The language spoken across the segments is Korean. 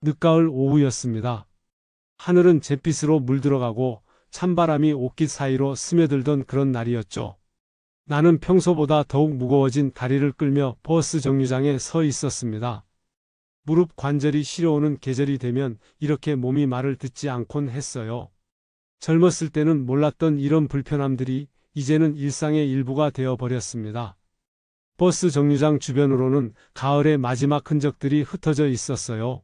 늦가을 오후였습니다. 하늘은 잿빛으로 물들어가고 찬바람이 옷깃 사이로 스며들던 그런 날이었죠. 나는 평소보다 더욱 무거워진 다리를 끌며 버스 정류장에 서 있었습니다. 무릎 관절이 시려오는 계절이 되면 이렇게 몸이 말을 듣지 않곤 했어요. 젊었을 때는 몰랐던 이런 불편함들이 이제는 일상의 일부가 되어버렸습니다. 버스 정류장 주변으로는 가을의 마지막 흔적들이 흩어져 있었어요.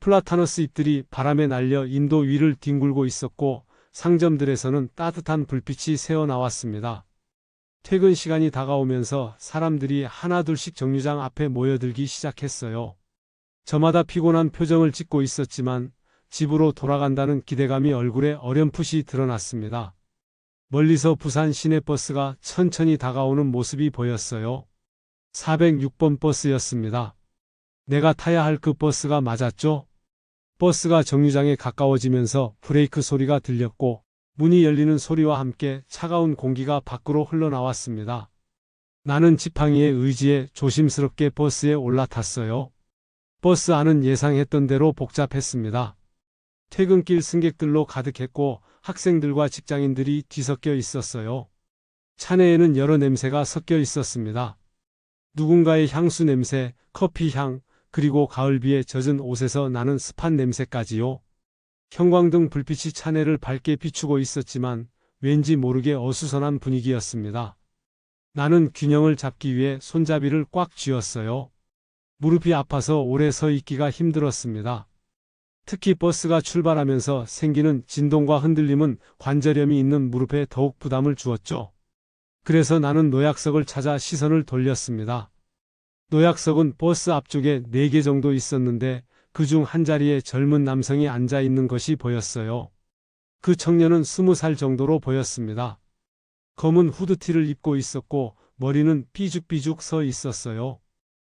플라타너스 잎들이 바람에 날려 인도 위를 뒹굴고 있었고 상점들에서는 따뜻한 불빛이 새어나왔습니다. 퇴근 시간이 다가오면서 사람들이 하나둘씩 정류장 앞에 모여들기 시작했어요. 저마다 피곤한 표정을 짓고 있었지만 집으로 돌아간다는 기대감이 얼굴에 어렴풋이 드러났습니다. 멀리서 부산 시내버스가 천천히 다가오는 모습이 보였어요. 406번 버스였습니다. 내가 타야 할 그 버스가 맞았죠? 버스가 정류장에 가까워지면서 브레이크 소리가 들렸고 문이 열리는 소리와 함께 차가운 공기가 밖으로 흘러나왔습니다. 나는 지팡이의 의지에 조심스럽게 버스에 올라탔어요. 버스 안은 예상했던 대로 복잡했습니다. 퇴근길 승객들로 가득했고 학생들과 직장인들이 뒤섞여 있었어요. 차내에는 여러 냄새가 섞여 있었습니다. 누군가의 향수 냄새, 커피 향, 그리고 가을비에 젖은 옷에서 나는 습한 냄새까지요. 형광등 불빛이 차내를 밝게 비추고 있었지만 왠지 모르게 어수선한 분위기였습니다. 나는 균형을 잡기 위해 손잡이를 꽉 쥐었어요. 무릎이 아파서 오래 서 있기가 힘들었습니다. 특히 버스가 출발하면서 생기는 진동과 흔들림은 관절염이 있는 무릎에 더욱 부담을 주었죠. 그래서 나는 노약석을 찾아 시선을 돌렸습니다. 노약석은 버스 앞쪽에 4개 정도 있었는데 그중 한 자리에 젊은 남성이 앉아 있는 것이 보였어요. 그 청년은 20살 정도로 보였습니다. 검은 후드티를 입고 있었고 머리는 삐죽삐죽 서 있었어요.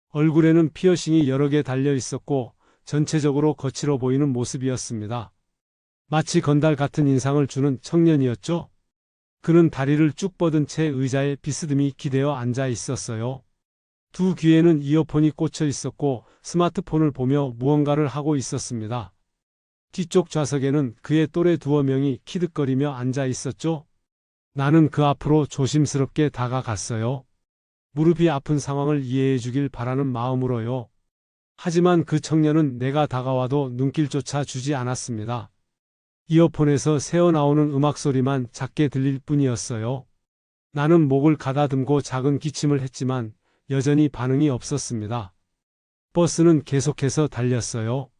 얼굴에는 피어싱이 여러 개 달려 있었고 전체적으로 거칠어 보이는 모습이었습니다. 마치 건달 같은 인상을 주는 청년이었죠. 그는 다리를 쭉 뻗은 채 의자에 비스듬히 기대어 앉아 있었어요. 두 귀에는 이어폰이 꽂혀 있었고 스마트폰을 보며 무언가를 하고 있었습니다. 뒤쪽 좌석에는 그의 또래 2명이 키득거리며 앉아 있었죠. 나는 그 앞으로 조심스럽게 다가갔어요. 무릎이 아픈 상황을 이해해 주길 바라는 마음으로요. 하지만 그 청년은 내가 다가와도 눈길조차 주지 않았습니다. 이어폰에서 새어나오는 음악 소리만 작게 들릴 뿐이었어요. 나는 목을 가다듬고 작은 기침을 했지만 여전히 반응이 없었습니다. 버스는 계속해서 달렸어요.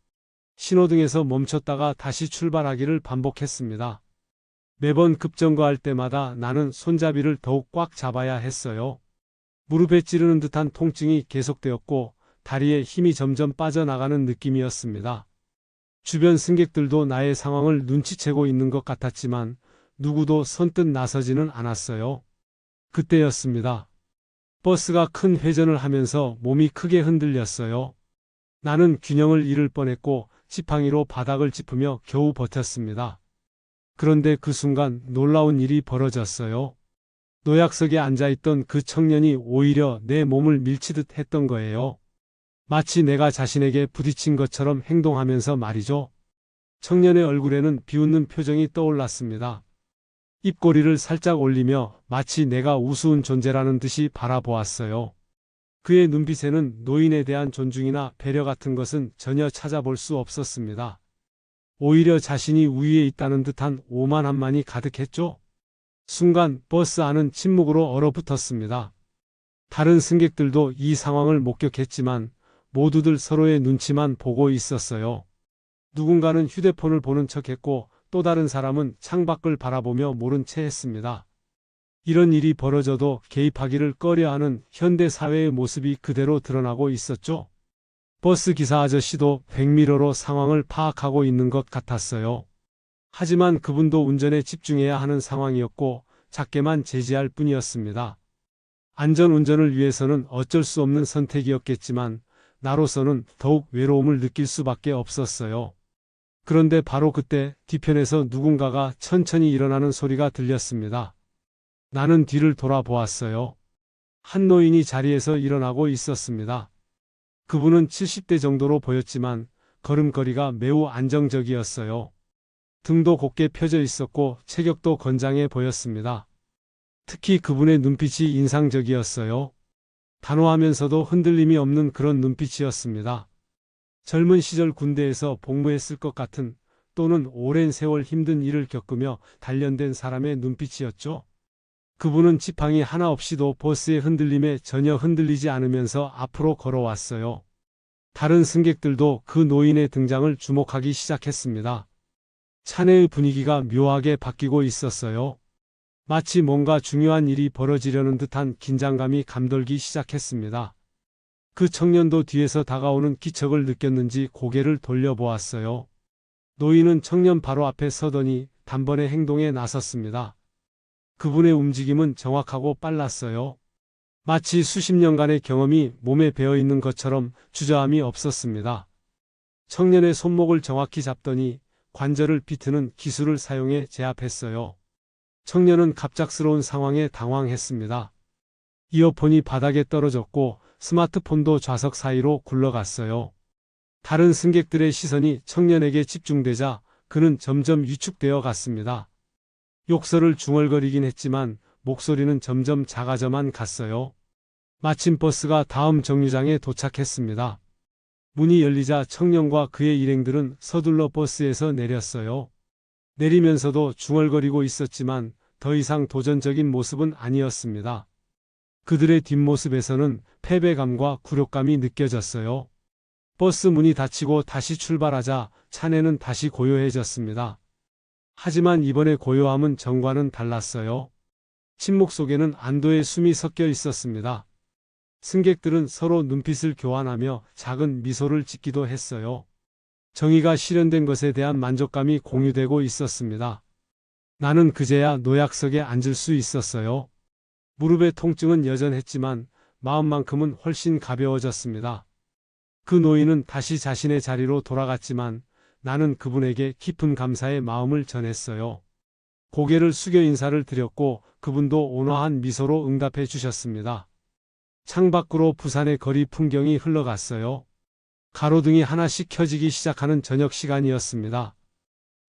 신호등에서 멈췄다가 다시 출발하기를 반복했습니다. 매번 급정거할 때마다 나는 손잡이를 더욱 꽉 잡아야 했어요. 무릎에 찌르는 듯한 통증이 계속되었고 다리에 힘이 점점 빠져나가는 느낌이었습니다. 주변 승객들도 나의 상황을 눈치채고 있는 것 같았지만 누구도 선뜻 나서지는 않았어요. 그때였습니다. 버스가 큰 회전을 하면서 몸이 크게 흔들렸어요. 나는 균형을 잃을 뻔했고 지팡이로 바닥을 짚으며 겨우 버텼습니다. 그런데 그 순간 놀라운 일이 벌어졌어요. 노약석에 앉아있던 그 청년이 오히려 내 몸을 밀치듯 했던 거예요. 마치 내가 자신에게 부딪힌 것처럼 행동하면서 말이죠. 청년의 얼굴에는 비웃는 표정이 떠올랐습니다. 입꼬리를 살짝 올리며 마치 내가 우스운 존재라는 듯이 바라보았어요. 그의 눈빛에는 노인에 대한 존중이나 배려 같은 것은 전혀 찾아볼 수 없었습니다. 오히려 자신이 우위에 있다는 듯한 오만함만이 가득했죠. 순간 버스 안은 침묵으로 얼어붙었습니다. 다른 승객들도 이 상황을 목격했지만 모두들 서로의 눈치만 보고 있었어요. 누군가는 휴대폰을 보는 척했고 또 다른 사람은 창밖을 바라보며 모른 채 했습니다. 이런 일이 벌어져도 개입하기를 꺼려하는 현대 사회의 모습이 그대로 드러나고 있었죠. 버스 기사 아저씨도 백미러로 상황을 파악하고 있는 것 같았어요. 하지만 그분도 운전에 집중해야 하는 상황이었고 작게만 제지할 뿐이었습니다. 안전 운전을 위해서는 어쩔 수 없는 선택이었겠지만 나로서는 더욱 외로움을 느낄 수밖에 없었어요. 그런데 바로 그때 뒤편에서 누군가가 천천히 일어나는 소리가 들렸습니다. 나는 뒤를 돌아보았어요. 한 노인이 자리에서 일어나고 있었습니다. 그분은 70대 정도로 보였지만 걸음걸이가 매우 안정적이었어요. 등도 곧게 펴져 있었고 체격도 건장해 보였습니다. 특히 그분의 눈빛이 인상적이었어요. 단호하면서도 흔들림이 없는 그런 눈빛이었습니다. 젊은 시절 군대에서 복무했을 것 같은, 또는 오랜 세월 힘든 일을 겪으며 단련된 사람의 눈빛이었죠. 그분은 지팡이 하나 없이도 버스의 흔들림에 전혀 흔들리지 않으면서 앞으로 걸어왔어요. 다른 승객들도 그 노인의 등장을 주목하기 시작했습니다. 차내의 분위기가 묘하게 바뀌고 있었어요. 마치 뭔가 중요한 일이 벌어지려는 듯한 긴장감이 감돌기 시작했습니다. 그 청년도 뒤에서 다가오는 기척을 느꼈는지 고개를 돌려보았어요. 노인은 청년 바로 앞에 서더니 단번에 행동에 나섰습니다. 그분의 움직임은 정확하고 빨랐어요. 마치 수십 년간의 경험이 몸에 배어있는 것처럼 주저함이 없었습니다. 청년의 손목을 정확히 잡더니 관절을 비트는 기술을 사용해 제압했어요. 청년은 갑작스러운 상황에 당황했습니다. 이어폰이 바닥에 떨어졌고 스마트폰도 좌석 사이로 굴러갔어요. 다른 승객들의 시선이 청년에게 집중되자 그는 점점 위축되어 갔습니다. 욕설을 중얼거리긴 했지만 목소리는 점점 작아져만 갔어요. 마침 버스가 다음 정류장에 도착했습니다. 문이 열리자 청년과 그의 일행들은 서둘러 버스에서 내렸어요. 내리면서도 중얼거리고 있었지만 더 이상 도전적인 모습은 아니었습니다. 그들의 뒷모습에서는 패배감과 굴욕감이 느껴졌어요. 버스 문이 닫히고 다시 출발하자 차내는 다시 고요해졌습니다. 하지만 이번의 고요함은 전과는 달랐어요. 침묵 속에는 안도의 숨이 섞여 있었습니다. 승객들은 서로 눈빛을 교환하며 작은 미소를 짓기도 했어요. 정의가 실현된 것에 대한 만족감이 공유되고 있었습니다. 나는 그제야 노약석에 앉을 수 있었어요. 무릎의 통증은 여전했지만 마음만큼은 훨씬 가벼워졌습니다. 그 노인은 다시 자신의 자리로 돌아갔지만 나는 그분에게 깊은 감사의 마음을 전했어요. 고개를 숙여 인사를 드렸고 그분도 온화한 미소로 응답해 주셨습니다. 창밖으로 부산의 거리 풍경이 흘러갔어요. 가로등이 하나씩 켜지기 시작하는 저녁 시간이었습니다.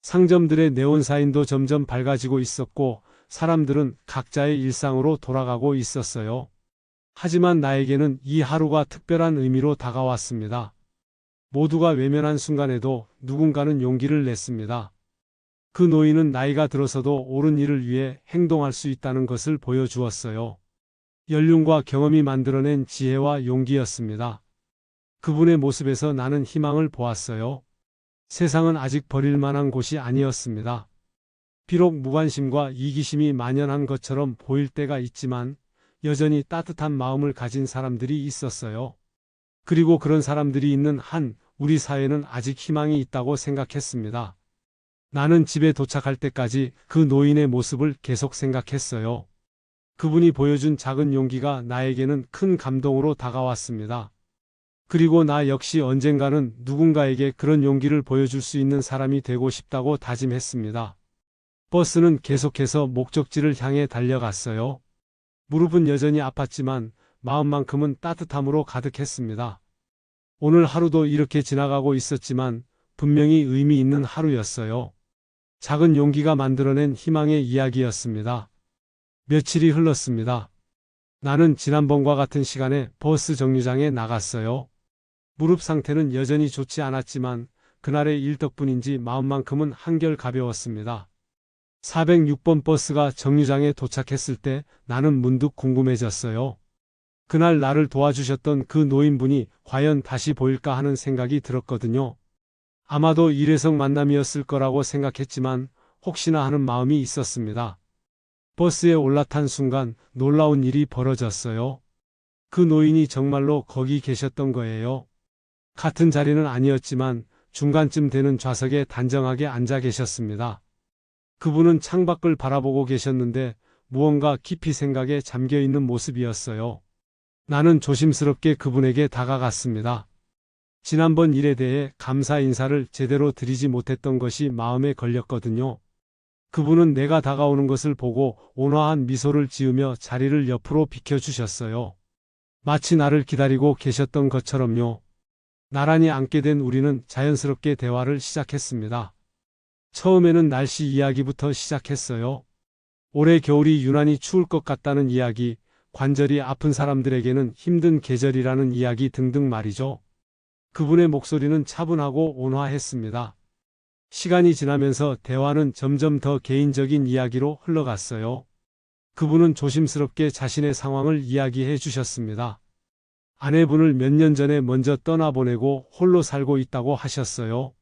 상점들의 네온사인도 점점 밝아지고 있었고 사람들은 각자의 일상으로 돌아가고 있었어요. 하지만 나에게는 이 하루가 특별한 의미로 다가왔습니다. 모두가 외면한 순간에도 누군가는 용기를 냈습니다. 그 노인은 나이가 들어서도 옳은 일을 위해 행동할 수 있다는 것을 보여주었어요. 연륜과 경험이 만들어낸 지혜와 용기였습니다. 그분의 모습에서 나는 희망을 보았어요. 세상은 아직 버릴 만한 곳이 아니었습니다. 비록 무관심과 이기심이 만연한 것처럼 보일 때가 있지만 여전히 따뜻한 마음을 가진 사람들이 있었어요. 그리고 그런 사람들이 있는 한 우리 사회는 아직 희망이 있다고 생각했습니다. 나는 집에 도착할 때까지 그 노인의 모습을 계속 생각했어요. 그분이 보여준 작은 용기가 나에게는 큰 감동으로 다가왔습니다. 그리고 나 역시 언젠가는 누군가에게 그런 용기를 보여줄 수 있는 사람이 되고 싶다고 다짐했습니다. 버스는 계속해서 목적지를 향해 달려갔어요. 무릎은 여전히 아팠지만 마음만큼은 따뜻함으로 가득했습니다. 오늘 하루도 이렇게 지나가고 있었지만 분명히 의미 있는 하루였어요. 작은 용기가 만들어낸 희망의 이야기였습니다. 며칠이 흘렀습니다. 나는 지난번과 같은 시간에 버스 정류장에 나갔어요. 무릎 상태는 여전히 좋지 않았지만 그날의 일 덕분인지 마음만큼은 한결 가벼웠습니다. 406번 버스가 정류장에 도착했을 때 나는 문득 궁금해졌어요. 그날 나를 도와주셨던 그 노인분이 과연 다시 보일까 하는 생각이 들었거든요. 아마도 일회성 만남이었을 거라고 생각했지만 혹시나 하는 마음이 있었습니다. 버스에 올라탄 순간 놀라운 일이 벌어졌어요. 그 노인이 정말로 거기 계셨던 거예요. 같은 자리는 아니었지만 중간쯤 되는 좌석에 단정하게 앉아 계셨습니다. 그분은 창밖을 바라보고 계셨는데 무언가 깊이 생각에 잠겨 있는 모습이었어요. 나는 조심스럽게 그분에게 다가갔습니다. 지난번 일에 대해 감사 인사를 제대로 드리지 못했던 것이 마음에 걸렸거든요. 그분은 내가 다가오는 것을 보고 온화한 미소를 지으며 자리를 옆으로 비켜주셨어요. 마치 나를 기다리고 계셨던 것처럼요. 나란히 앉게 된 우리는 자연스럽게 대화를 시작했습니다. 처음에는 날씨 이야기부터 시작했어요. 올해 겨울이 유난히 추울 것 같다는 이야기, 관절이 아픈 사람들에게는 힘든 계절이라는 이야기 등등 말이죠. 그분의 목소리는 차분하고 온화했습니다. 시간이 지나면서 대화는 점점 더 개인적인 이야기로 흘러갔어요. 그분은 조심스럽게 자신의 상황을 이야기해 주셨습니다. 아내분을 몇 년 전에 먼저 떠나보내고 홀로 살고 있다고 하셨어요.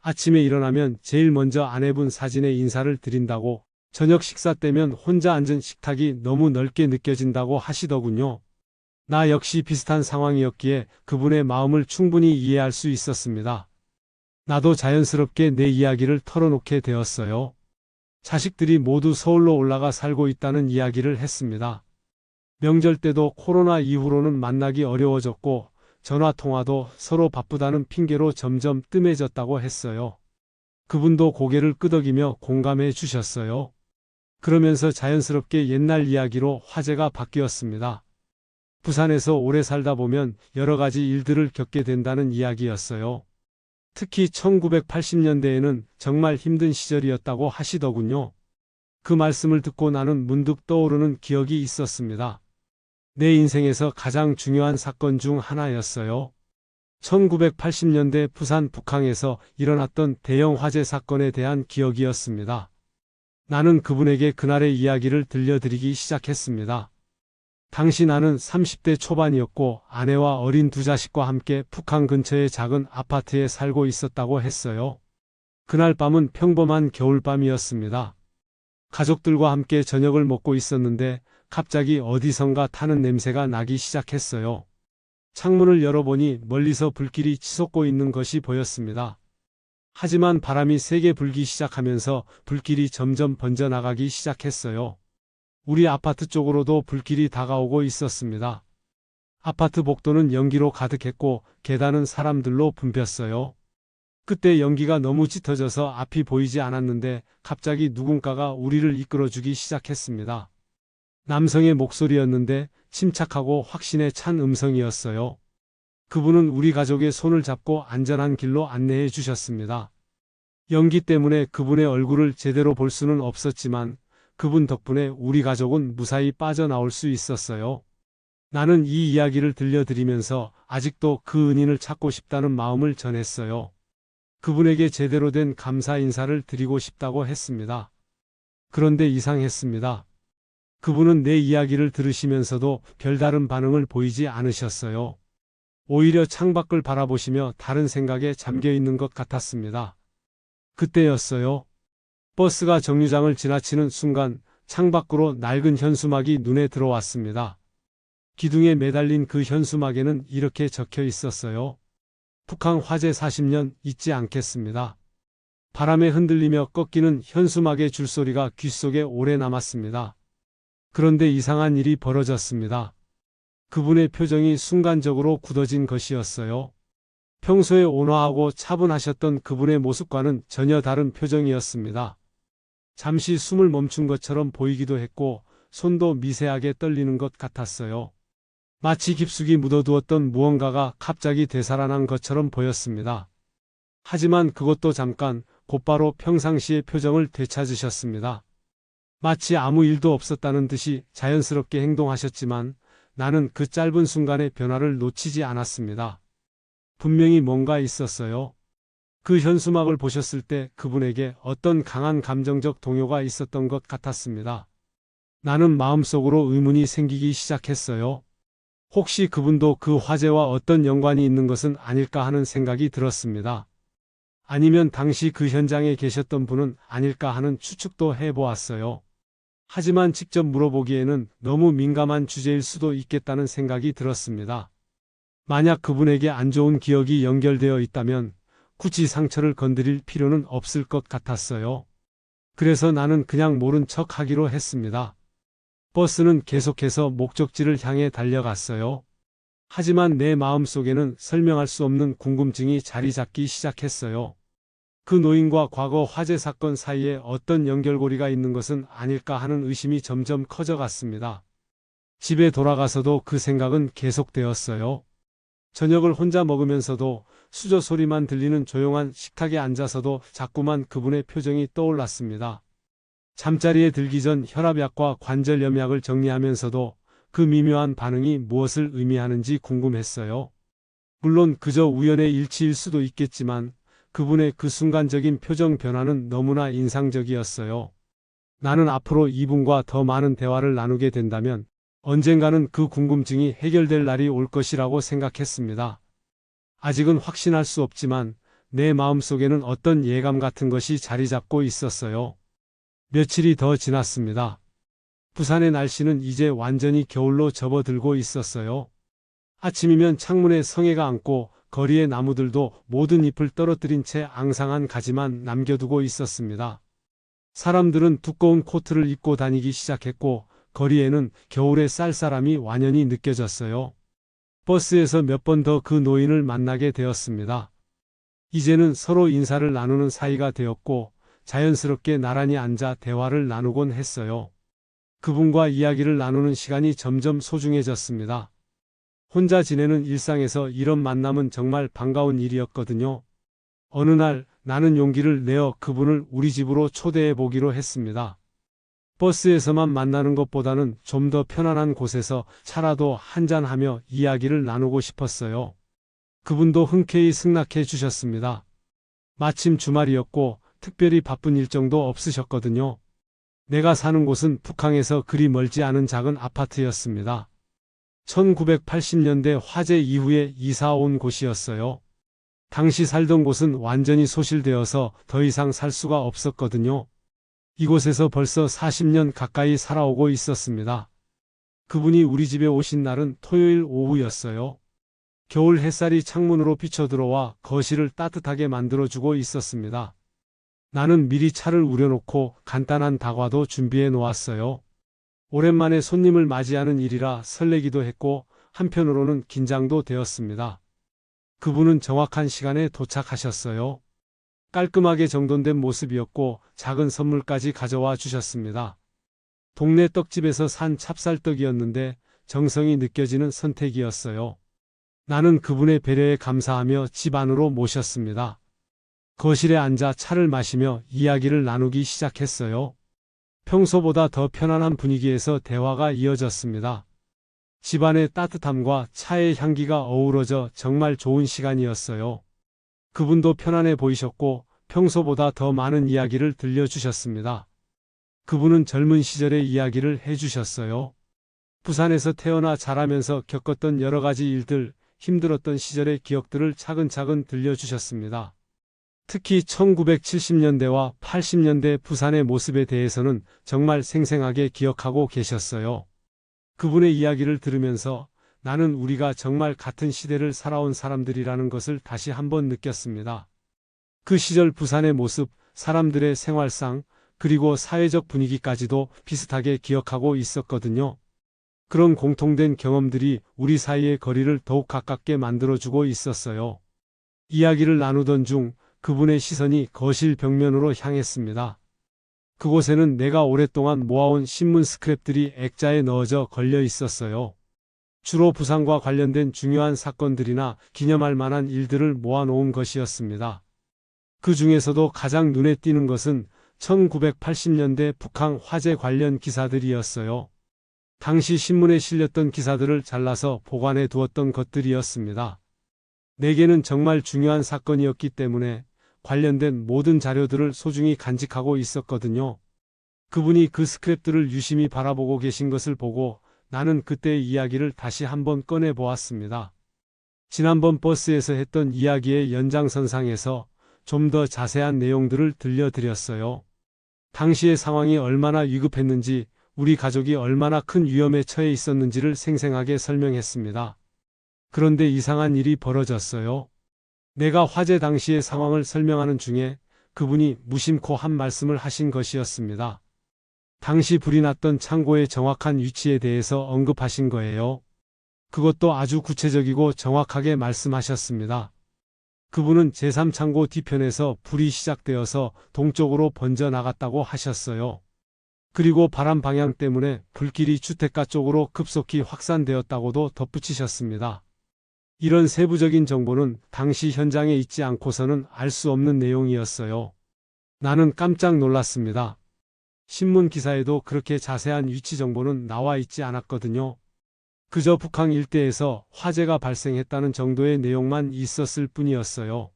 아침에 일어나면 제일 먼저 아내분 사진에 인사를 드린다고, 저녁 식사 때면 혼자 앉은 식탁이 너무 넓게 느껴진다고 하시더군요. 나 역시 비슷한 상황이었기에 그분의 마음을 충분히 이해할 수 있었습니다. 나도 자연스럽게 내 이야기를 털어놓게 되었어요. 자식들이 모두 서울로 올라가 살고 있다는 이야기를 했습니다. 명절 때도 코로나 이후로는 만나기 어려워졌고 전화통화도 서로 바쁘다는 핑계로 점점 뜸해졌다고 했어요. 그분도 고개를 끄덕이며 공감해 주셨어요. 그러면서 자연스럽게 옛날 이야기로 화제가 바뀌었습니다. 부산에서 오래 살다 보면 여러 가지 일들을 겪게 된다는 이야기였어요. 특히 1980년대에는 정말 힘든 시절이었다고 하시더군요. 그 말씀을 듣고 나는 문득 떠오르는 기억이 있었습니다. 내 인생에서 가장 중요한 사건 중 하나였어요. 1980년대 부산 북항에서 일어났던 대형 화재 사건에 대한 기억이었습니다. 나는 그분에게 그날의 이야기를 들려드리기 시작했습니다. 당시 나는 30대 초반이었고 아내와 어린 두 자식과 함께 북한 근처의 작은 아파트에 살고 있었다고 했어요. 그날 밤은 평범한 겨울밤이었습니다. 가족들과 함께 저녁을 먹고 있었는데 갑자기 어디선가 타는 냄새가 나기 시작했어요. 창문을 열어보니 멀리서 불길이 치솟고 있는 것이 보였습니다. 하지만 바람이 세게 불기 시작하면서 불길이 점점 번져나가기 시작했어요. 우리 아파트 쪽으로도 불길이 다가오고 있었습니다. 아파트 복도는 연기로 가득했고 계단은 사람들로 붐볐어요. 그때 연기가 너무 짙어져서 앞이 보이지 않았는데 갑자기 누군가가 우리를 이끌어주기 시작했습니다. 남성의 목소리였는데 침착하고 확신에 찬 음성이었어요. 그분은 우리 가족의 손을 잡고 안전한 길로 안내해 주셨습니다. 연기 때문에 그분의 얼굴을 제대로 볼 수는 없었지만 그분 덕분에 우리 가족은 무사히 빠져나올 수 있었어요. 나는 이 이야기를 들려드리면서 아직도 그 은인을 찾고 싶다는 마음을 전했어요. 그분에게 제대로 된 감사 인사를 드리고 싶다고 했습니다. 그런데 이상했습니다. 그분은 내 이야기를 들으시면서도 별다른 반응을 보이지 않으셨어요. 오히려 창밖을 바라보시며 다른 생각에 잠겨 있는 것 같았습니다. 그때였어요. 버스가 정류장을 지나치는 순간 창밖으로 낡은 현수막이 눈에 들어왔습니다. 기둥에 매달린 그 현수막에는 이렇게 적혀 있었어요. 북한 화재 40년 잊지 않겠습니다. 바람에 흔들리며 꺾이는 현수막의 줄소리가 귓속에 오래 남았습니다. 그런데 이상한 일이 벌어졌습니다. 그분의 표정이 순간적으로 굳어진 것이었어요. 평소에 온화하고 차분하셨던 그분의 모습과는 전혀 다른 표정이었습니다. 잠시 숨을 멈춘 것처럼 보이기도 했고 손도 미세하게 떨리는 것 같았어요. 마치 깊숙이 묻어두었던 무언가가 갑자기 되살아난 것처럼 보였습니다. 하지만 그것도 잠깐, 곧바로 평상시의 표정을 되찾으셨습니다. 마치 아무 일도 없었다는 듯이 자연스럽게 행동하셨지만 나는 그 짧은 순간의 변화를 놓치지 않았습니다. 분명히 뭔가 있었어요. 그 현수막을 보셨을 때 그분에게 어떤 강한 감정적 동요가 있었던 것 같았습니다. 나는 마음속으로 의문이 생기기 시작했어요. 혹시 그분도 그 화재와 어떤 연관이 있는 것은 아닐까 하는 생각이 들었습니다. 아니면 당시 그 현장에 계셨던 분은 아닐까 하는 추측도 해보았어요. 하지만 직접 물어보기에는 너무 민감한 주제일 수도 있겠다는 생각이 들었습니다. 만약 그분에게 안 좋은 기억이 연결되어 있다면 굳이 상처를 건드릴 필요는 없을 것 같았어요. 그래서 나는 그냥 모른 척 하기로 했습니다. 버스는 계속해서 목적지를 향해 달려갔어요. 하지만 내 마음속에는 설명할 수 없는 궁금증이 자리 잡기 시작했어요. 그 노인과 과거 화재 사건 사이에 어떤 연결고리가 있는 것은 아닐까 하는 의심이 점점 커져갔습니다. 집에 돌아가서도 그 생각은 계속되었어요. 저녁을 혼자 먹으면서도 수저 소리만 들리는 조용한 식탁에 앉아서도 자꾸만 그분의 표정이 떠올랐습니다. 잠자리에 들기 전 혈압약과 관절염약을 정리하면서도 그 미묘한 반응이 무엇을 의미하는지 궁금했어요. 물론 그저 우연의 일치일 수도 있겠지만 그분의 그 순간적인 표정 변화는 너무나 인상적이었어요. 나는 앞으로 이분과 더 많은 대화를 나누게 된다면 언젠가는 그 궁금증이 해결될 날이 올 것이라고 생각했습니다. 아직은 확신할 수 없지만 내 마음속에는 어떤 예감 같은 것이 자리 잡고 있었어요. 며칠이 더 지났습니다. 부산의 날씨는 이제 완전히 겨울로 접어들고 있었어요. 아침이면 창문에 성에가 앉고 거리의 나무들도 모든 잎을 떨어뜨린 채 앙상한 가지만 남겨두고 있었습니다. 사람들은 두꺼운 코트를 입고 다니기 시작했고 거리에는 겨울의 쌀쌀함이 완연히 느껴졌어요. 버스에서 몇 번 더 그 노인을 만나게 되었습니다. 이제는 서로 인사를 나누는 사이가 되었고 자연스럽게 나란히 앉아 대화를 나누곤 했어요. 그분과 이야기를 나누는 시간이 점점 소중해졌습니다. 혼자 지내는 일상에서 이런 만남은 정말 반가운 일이었거든요. 어느 날 나는 용기를 내어 그분을 우리 집으로 초대해 보기로 했습니다. 버스에서만 만나는 것보다는 좀 더 편안한 곳에서 차라도 한잔하며 이야기를 나누고 싶었어요. 그분도 흔쾌히 승낙해 주셨습니다. 마침 주말이었고 특별히 바쁜 일정도 없으셨거든요. 내가 사는 곳은 북항에서 그리 멀지 않은 작은 아파트였습니다. 1980년대 화재 이후에 이사 온 곳이었어요. 당시 살던 곳은 완전히 소실되어서 더 이상 살 수가 없었거든요. 이곳에서 벌써 40년 가까이 살아오고 있었습니다. 그분이 우리 집에 오신 날은 토요일 오후였어요. 겨울 햇살이 창문으로 비쳐들어와 거실을 따뜻하게 만들어주고 있었습니다. 나는 미리 차를 우려놓고 간단한 다과도 준비해 놓았어요. 오랜만에 손님을 맞이하는 일이라 설레기도 했고 한편으로는 긴장도 되었습니다. 그분은 정확한 시간에 도착하셨어요. 깔끔하게 정돈된 모습이었고 작은 선물까지 가져와 주셨습니다. 동네 떡집에서 산 찹쌀떡이었는데 정성이 느껴지는 선택이었어요. 나는 그분의 배려에 감사하며 집 안으로 모셨습니다. 거실에 앉아 차를 마시며 이야기를 나누기 시작했어요. 평소보다 더 편안한 분위기에서 대화가 이어졌습니다. 집안의 따뜻함과 차의 향기가 어우러져 정말 좋은 시간이었어요. 그분도 편안해 보이셨고 평소보다 더 많은 이야기를 들려주셨습니다. 그분은 젊은 시절의 이야기를 해주셨어요. 부산에서 태어나 자라면서 겪었던 여러 가지 일들, 힘들었던 시절의 기억들을 차근차근 들려주셨습니다. 특히 1970년대와 80년대 부산의 모습에 대해서는 정말 생생하게 기억하고 계셨어요. 그분의 이야기를 들으면서 나는 우리가 정말 같은 시대를 살아온 사람들이라는 것을 다시 한번 느꼈습니다. 그 시절 부산의 모습, 사람들의 생활상, 그리고 사회적 분위기까지도 비슷하게 기억하고 있었거든요. 그런 공통된 경험들이 우리 사이의 거리를 더욱 가깝게 만들어주고 있었어요. 이야기를 나누던 중 그분의 시선이 거실 벽면으로 향했습니다. 그곳에는 내가 오랫동안 모아온 신문 스크랩들이 액자에 넣어져 걸려 있었어요. 주로 부산과 관련된 중요한 사건들이나 기념할 만한 일들을 모아놓은 것이었습니다. 그 중에서도 가장 눈에 띄는 것은 1980년대 북한 화재 관련 기사들이었어요. 당시 신문에 실렸던 기사들을 잘라서 보관해 두었던 것들이었습니다. 내게는 정말 중요한 사건이었기 때문에 관련된 모든 자료들을 소중히 간직하고 있었거든요. 그분이 그 스크랩들을 유심히 바라보고 계신 것을 보고 나는 그때의 이야기를 다시 한번 꺼내 보았습니다. 지난번 버스에서 했던 이야기의 연장선상에서 좀 더 자세한 내용들을 들려드렸어요. 당시의 상황이 얼마나 위급했는지, 우리 가족이 얼마나 큰 위험에 처해 있었는지를 생생하게 설명했습니다. 그런데 이상한 일이 벌어졌어요. 내가 화재 당시의 상황을 설명하는 중에 그분이 무심코 한 말씀을 하신 것이었습니다. 당시 불이 났던 창고의 정확한 위치에 대해서 언급하신 거예요. 그것도 아주 구체적이고 정확하게 말씀하셨습니다. 그분은 제3창고 뒤편에서 불이 시작되어서 동쪽으로 번져 나갔다고 하셨어요. 그리고 바람 방향 때문에 불길이 주택가 쪽으로 급속히 확산되었다고도 덧붙이셨습니다. 이런 세부적인 정보는 당시 현장에 있지 않고서는 알 수 없는 내용이었어요. 나는 깜짝 놀랐습니다. 신문 기사에도 그렇게 자세한 위치 정보는 나와 있지 않았거든요. 그저 북한 일대에서 화재가 발생했다는 정도의 내용만 있었을 뿐이었어요.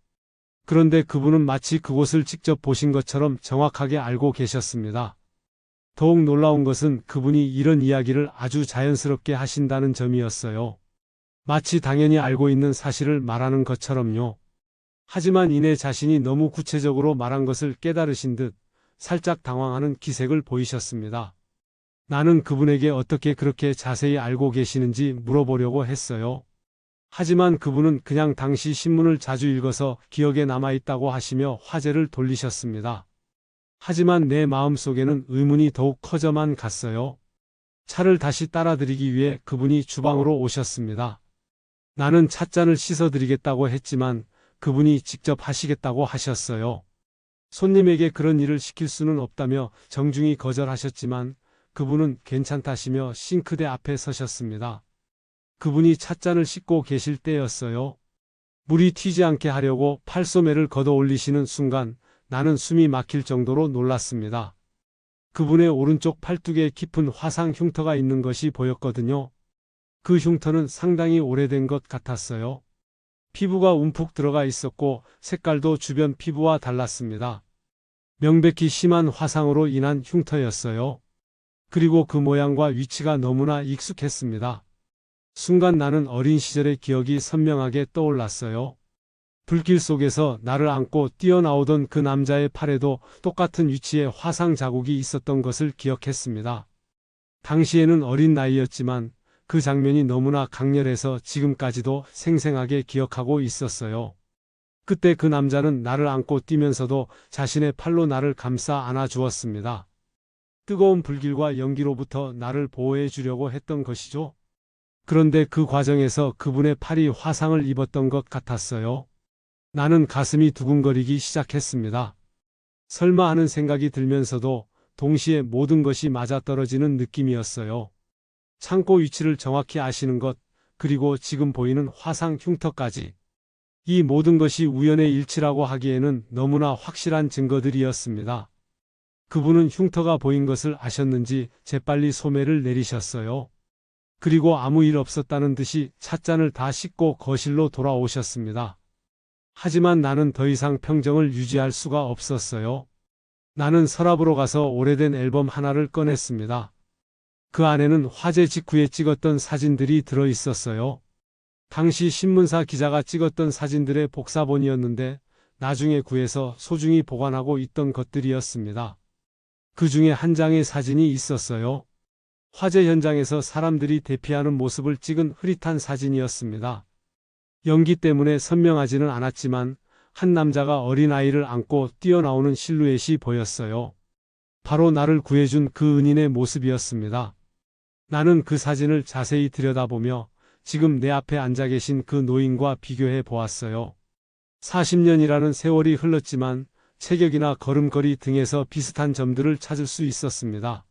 그런데 그분은 마치 그곳을 직접 보신 것처럼 정확하게 알고 계셨습니다. 더욱 놀라운 것은 그분이 이런 이야기를 아주 자연스럽게 하신다는 점이었어요. 마치 당연히 알고 있는 사실을 말하는 것처럼요. 하지만 이내 자신이 너무 구체적으로 말한 것을 깨달으신 듯 살짝 당황하는 기색을 보이셨습니다. 나는 그분에게 어떻게 그렇게 자세히 알고 계시는지 물어보려고 했어요. 하지만 그분은 그냥 당시 신문을 자주 읽어서 기억에 남아있다고 하시며 화제를 돌리셨습니다. 하지만 내 마음속에는 의문이 더욱 커져만 갔어요. 차를 다시 따라드리기 위해 그분이 주방으로 오셨습니다. 나는 찻잔을 씻어드리겠다고 했지만 그분이 직접 하시겠다고 하셨어요. 손님에게 그런 일을 시킬 수는 없다며 정중히 거절하셨지만 그분은 괜찮다시며 싱크대 앞에 서셨습니다. 그분이 찻잔을 씻고 계실 때였어요. 물이 튀지 않게 하려고 팔소매를 걷어 올리시는 순간 나는 숨이 막힐 정도로 놀랐습니다. 그분의 오른쪽 팔뚝에 깊은 화상 흉터가 있는 것이 보였거든요. 그 흉터는 상당히 오래된 것 같았어요. 피부가 움푹 들어가 있었고 색깔도 주변 피부와 달랐습니다. 명백히 심한 화상으로 인한 흉터였어요. 그리고 그 모양과 위치가 너무나 익숙했습니다. 순간 나는 어린 시절의 기억이 선명하게 떠올랐어요. 불길 속에서 나를 안고 뛰어나오던 그 남자의 팔에도 똑같은 위치에 화상 자국이 있었던 것을 기억했습니다. 당시에는 어린 나이였지만 그 장면이 너무나 강렬해서 지금까지도 생생하게 기억하고 있었어요. 그때 그 남자는 나를 안고 뛰면서도 자신의 팔로 나를 감싸 안아 주었습니다. 뜨거운 불길과 연기로부터 나를 보호해 주려고 했던 것이죠. 그런데 그 과정에서 그분의 팔이 화상을 입었던 것 같았어요. 나는 가슴이 두근거리기 시작했습니다. 설마 하는 생각이 들면서도 동시에 모든 것이 맞아떨어지는 느낌이었어요. 창고 위치를 정확히 아시는 것, 그리고 지금 보이는 화상 흉터까지. 이 모든 것이 우연의 일치라고 하기에는 너무나 확실한 증거들이었습니다. 그분은 흉터가 보인 것을 아셨는지 재빨리 소매를 내리셨어요. 그리고 아무 일 없었다는 듯이 찻잔을 다 씻고 거실로 돌아오셨습니다. 하지만 나는 더 이상 평정을 유지할 수가 없었어요. 나는 서랍으로 가서 오래된 앨범 하나를 꺼냈습니다. 그 안에는 화재 직후에 찍었던 사진들이 들어 있었어요. 당시 신문사 기자가 찍었던 사진들의 복사본이었는데 나중에 구해서 소중히 보관하고 있던 것들이었습니다. 그 중에 한 장의 사진이 있었어요. 화재 현장에서 사람들이 대피하는 모습을 찍은 흐릿한 사진이었습니다. 연기 때문에 선명하지는 않았지만 한 남자가 어린아이를 안고 뛰어나오는 실루엣이 보였어요. 바로 나를 구해준 그 은인의 모습이었습니다. 나는 그 사진을 자세히 들여다보며 지금 내 앞에 앉아 계신 그 노인과 비교해 보았어요. 40년이라는 세월이 흘렀지만 체격이나 걸음걸이 등에서 비슷한 점들을 찾을 수 있었습니다.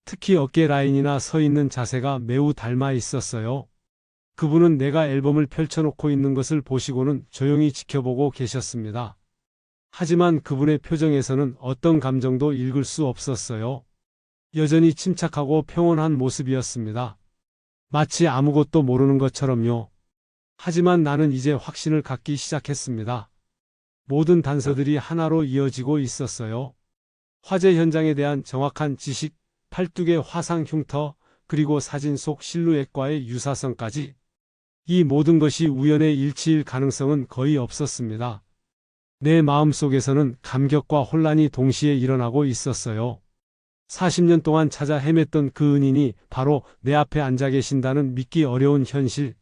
특히 어깨 라인이나 서 있는 자세가 매우 닮아 있었어요. 그분은 내가 앨범을 펼쳐놓고 있는 것을 보시고는 조용히 지켜보고 계셨습니다. 하지만 그분의 표정에서는 어떤 감정도 읽을 수 없었어요. 여전히 침착하고 평온한 모습이었습니다. 마치 아무것도 모르는 것처럼요. 하지만 나는 이제 확신을 갖기 시작했습니다. 모든 단서들이 하나로 이어지고 있었어요. 화재 현장에 대한 정확한 지식, 팔뚝의 화상 흉터, 그리고 사진 속 실루엣과의 유사성까지. 이 모든 것이 우연의 일치일 가능성은 거의 없었습니다. 내 마음속에서는 감격과 혼란이 동시에 일어나고 있었어요. 40년 동안 찾아 헤맸던 그 은인이 바로 내 앞에 앉아 계신다는 믿기 어려운 현실.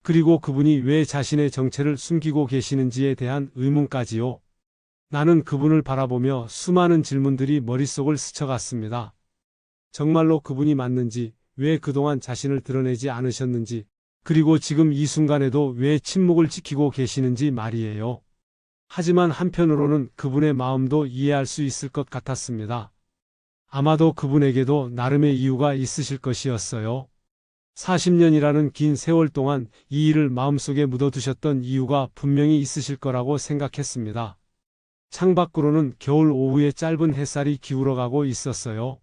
그리고 그분이 왜 자신의 정체를 숨기고 계시는지에 대한 의문까지요. 나는 그분을 바라보며 수많은 질문들이 머릿속을 스쳐갔습니다. 정말로 그분이 맞는지, 왜 그동안 자신을 드러내지 않으셨는지, 그리고 지금 이 순간에도 왜 침묵을 지키고 계시는지 말이에요. 하지만 한편으로는 그분의 마음도 이해할 수 있을 것 같았습니다. 아마도 그분에게도 나름의 이유가 있으실 것이었어요. 40년이라는 긴 세월 동안 이 일을 마음속에 묻어두셨던 이유가 분명히 있으실 거라고 생각했습니다. 창밖으로는 겨울 오후에 짧은 햇살이 기울어가고 있었어요.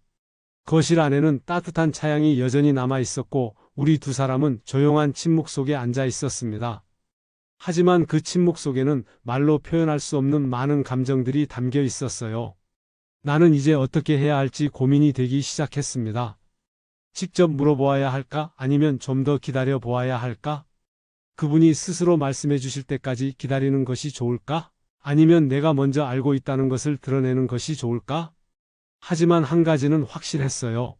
거실 안에는 따뜻한 차양이 여전히 남아 있었고 우리 두 사람은 조용한 침묵 속에 앉아 있었습니다. 하지만 그 침묵 속에는 말로 표현할 수 없는 많은 감정들이 담겨 있었어요. 나는 이제 어떻게 해야 할지 고민이 되기 시작했습니다. 직접 물어보아야 할까? 아니면 좀 더 기다려 보아야 할까? 그분이 스스로 말씀해 주실 때까지 기다리는 것이 좋을까? 아니면 내가 먼저 알고 있다는 것을 드러내는 것이 좋을까? 하지만 한 가지는 확실했어요.